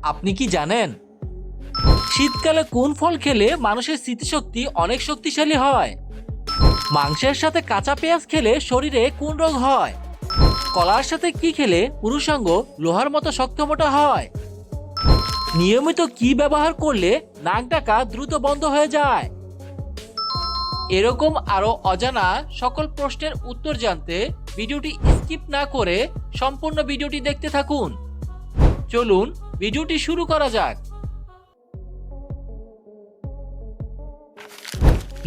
আপনি কি জানেন শীতকালে কোন ফল খেলে মানুষের স্মৃতিশক্তি অনেক শক্তিশালী হয়? মাংসের সাথে কাঁচা পেঁয়াজ খেলে শরীরে কোন রোগ হয়? কলার সাথে কি খেলে পুরুষাঙ্গ লোহার মতো শক্তমোটা হয়? নিয়মিত কি ব্যবহার করলে নাক ডাকা দ্রুত বন্ধ হয়ে যায়? এরকম আরো অজানা সকল প্রশ্নের উত্তর জানতে ভিডিওটি স্কিপ না করে সম্পূর্ণ ভিডিওটি দেখতে থাকুন। চলুন ভিডিওটি শুরু করা যাক।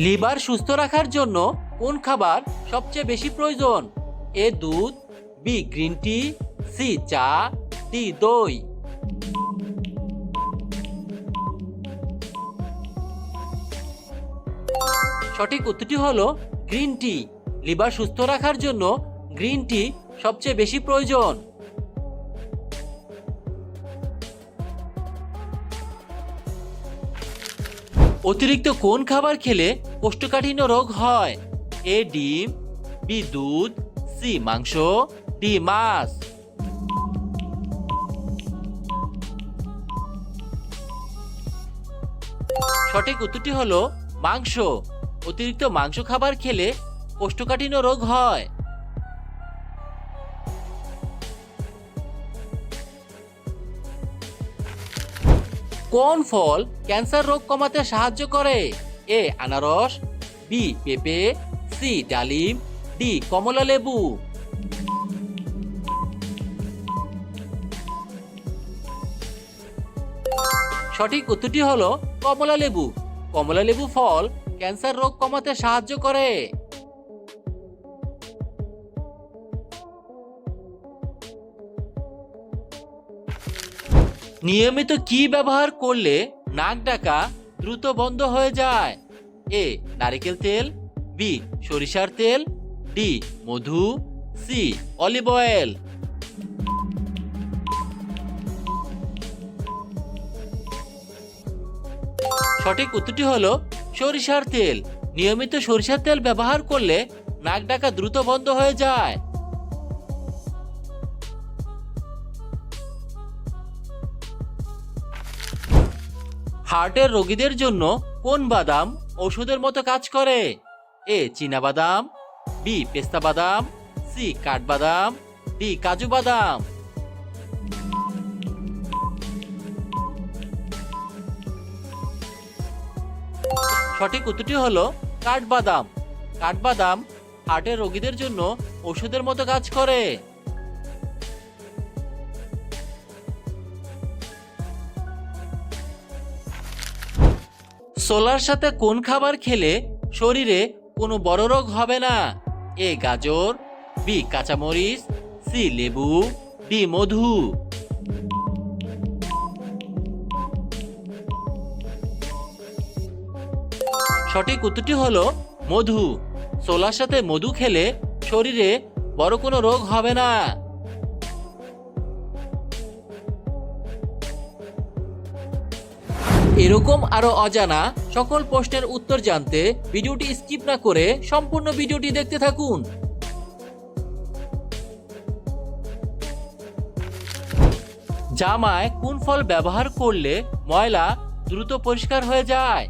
লিভার সুস্থ রাখার জন্য কোন খাবার সবচেয়ে বেশি প্রয়োজন? এ দুধ, বি গ্রিন টি, সি চা, ডি দই। সঠিক উত্তরটি হলো গ্রিন টি। লিভার সুস্থ রাখার জন্য গ্রিন টি সবচেয়ে বেশি প্রয়োজন। অতিরিক্ত কোন খাবার খেলে কোষ্ঠকাঠিন্য রোগ হয়? এ ডিম, বি দুধ, সি মাংস, ডি মাছ। সঠিক উত্তরটি হলো মাংস। অতিরিক্ত মাংস খাবার খেলে কোষ্ঠকাঠিন্য রোগ হয়। কোন ফল ক্যান্সার রোগ কমাতে সাহায্য করে? এ আনারস, বি পেঁপে, সি ডালিম, ডি কমলা লেবু। সঠিক উত্তরটি হলো কমলা লেবু। কমলা লেবু ফল ক্যান্সার রোগ কমাতে সাহায্য করে। নিয়মিত কি ব্যবহার করলে নাক ডাকা দ্রুত বন্ধ হয়ে যায়? এ নারকেল তেল, বি সরিষার তেল, ডি মধু, সি অলিভ অয়েল। সঠিক উত্তরটি হলো সরিষার তেল। নিয়মিত সরিষার তেল ব্যবহার করলে নাক ডাকা দ্রুত বন্ধ হয়ে যায়। হার্টের রোগীদের জন্য কোন বাদাম ওষুধের মতো কাজ করে? এ চীনা বাদাম, বি পেস্তা বাদাম, সি কাঠবাদাম, ডি কাজু বাদাম। সঠিক উত্তরটি হলো কাঠবাদাম। কাঠবাদাম হার্টের রোগীদের জন্য ওষুধের মতো কাজ করে। ছোলার সাথে কোন খাবার খেলে শরীরে কোনো বড় রোগ হবে না? এ গাজর, বি কাঁচামরিচ, সি লেবু, ডি মধু। সঠিক উত্তরটি হলো মধু। ছোলার সাথে মধু খেলে শরীরে বড় কোনো রোগ হবে না। এরকম আরো অজানা সকল প্রশ্নের উত্তর জানতে ভিডিওটি স্কিপ না করে সম্পূর্ণ ভিডিওটি দেখতে থাকুন। জামায় কোন ফল ব্যবহার করলে ময়লা দ্রুত পরিষ্কার হয়ে যায়?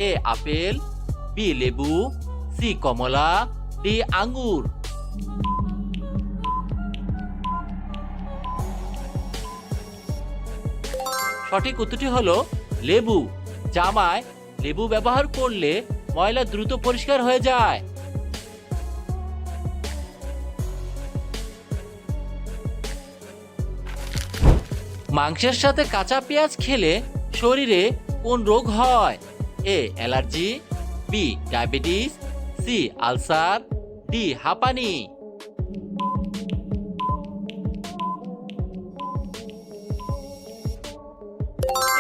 এ আপেল, বি লেবু, সি কমলা, ডি আঙ্গুর। সঠিক উত্তরটি হলো লেবু। জামায় লেবু ব্যবহার করলে ময়লা দ্রুত পরিষ্কার হয়ে যায়। মাংসের সাথে কাঁচা পেঁয়াজ খেলে শরীরে কোন রোগ হয়? A allergy, B diabetes, C ulcer, D হাঁপানি।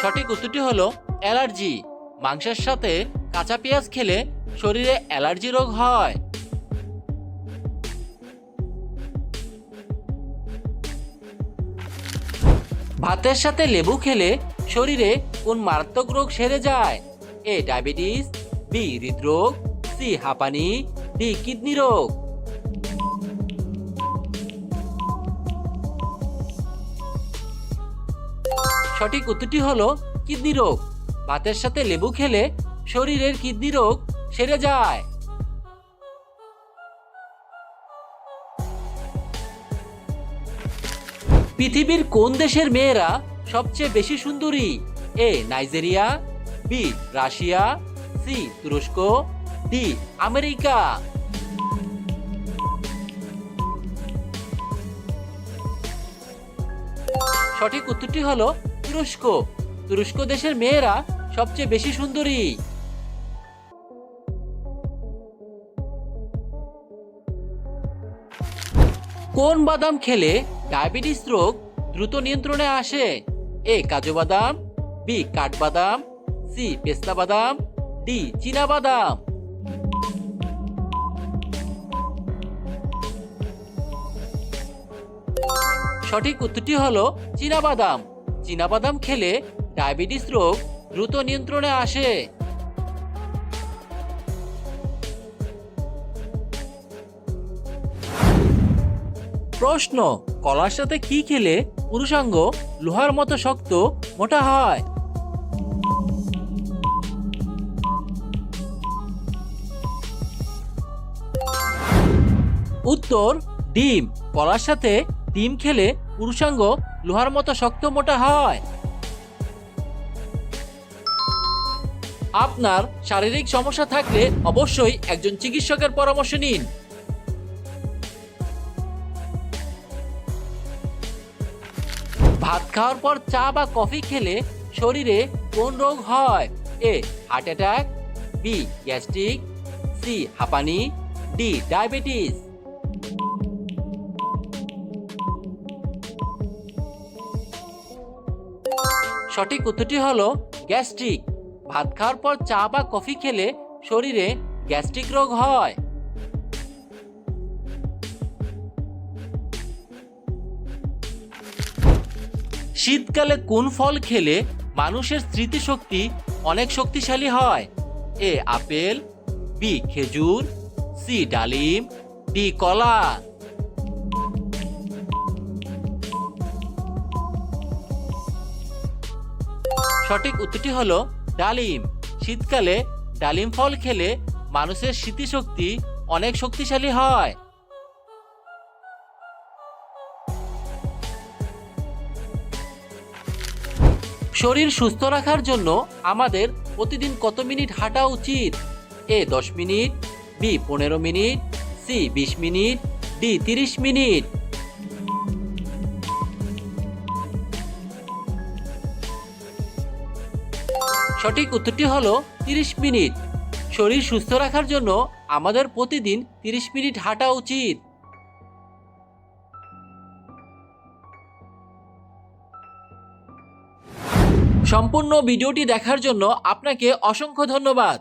সঠিক উত্তরটি হলো অ্যালার্জি। মাংসের সাথে কাঁচা পেঁয়াজ খেলে শরীরে অ্যালার্জি রোগ হয়। ভাতের সাথে লেবু খেলে শরীরে কোন মারাত্মক রোগ সেরে যায়? এ ডায়াবেটিস, বি হৃদরোগ, সি হাঁপানি, ডি কিডনি রোগ। সঠিক উত্তরটি হলো কিডনি রোগ। ভাতের সাথে লেবু খেলে শরীরের কিডনি রোগ সেরে যায়। পৃথিবীর কোন দেশের মেয়েরা সবচেয়ে বেশি সুন্দরী? এ নাইজেরিয়া, বি রাশিয়া, সি তুরস্ক, ডি আমেরিকা। সঠিক উত্তরটি হলো তুরস্ক। তুরস্ক দেশের মেয়েরা সবচেয়ে বেশি সুন্দরী। কোন বাদাম খেলে ডায়াবেটিস রোগ দ্রুত নিয়ন্ত্রণে আসে? এ কাজু বাদাম, বি কাঠবাদাম, সি পেস্তা বাদাম, ডি চীনা বাদাম। সঠিক উত্তরটি হলো চীনা বাদাম। চীনা বাদাম খেলে ডায়াবেটিস রোগ দ্রুত নিয়ন্ত্রণে আসে। প্রশ্ন, কলার সাথে কি খেলে পুরুষাঙ্গ লোহার মতো শক্ত মোটা হয়? উত্তর ডিম। কলার সাথে ডিম খেলে পুরুষাঙ্গ লোহার মতো শক্ত মোটা হয়। আপনার শারীরিক সমস্যা থাকলে অবশ্যই একজন চিকিৎসকের পরামর্শ নিন। ভাত খাওয়ার পর চা বা কফি খেলে শরীরে কোন রোগ হয়? A heart attack, B gastric, C হাঁপানি, ডি ডায়াবেটিস। সঠিক উত্তরটি হলো গ্যাস্ট্রিক। ভাত খাওয়ার পর চা বা কফি খেলে শরীরে গ্যাস্ট্রিক রোগ হয়। শীতকালে কোন ফল খেলে মানুষের স্মৃতিশক্তি অনেক শক্তিশালী হয়? এ আপেল, বি খেজুর, সি ডালিম, ডি কলা। সঠিক উত্তরটি হলো ডালিম। শীতকালে ডালিম ফল খেলে মানুষের স্মৃতিশক্তি অনেক শক্তিশালী হয়। শরীর সুস্থ রাখার জন্য আমাদের প্রতিদিন কত মিনিট হাঁটা উচিত? A 10 minute, B 15 minute, C 20 minute, D 30 minute. সঠিক উত্তরটি হলো 30 মিনিট। শরীর সুস্থ রাখার জন্য আমাদের প্রতিদিন 30 মিনিট হাঁটা উচিত। সম্পূর্ণ ভিডিওটি দেখার জন্য আপনাকে অসংখ্য ধন্যবাদ।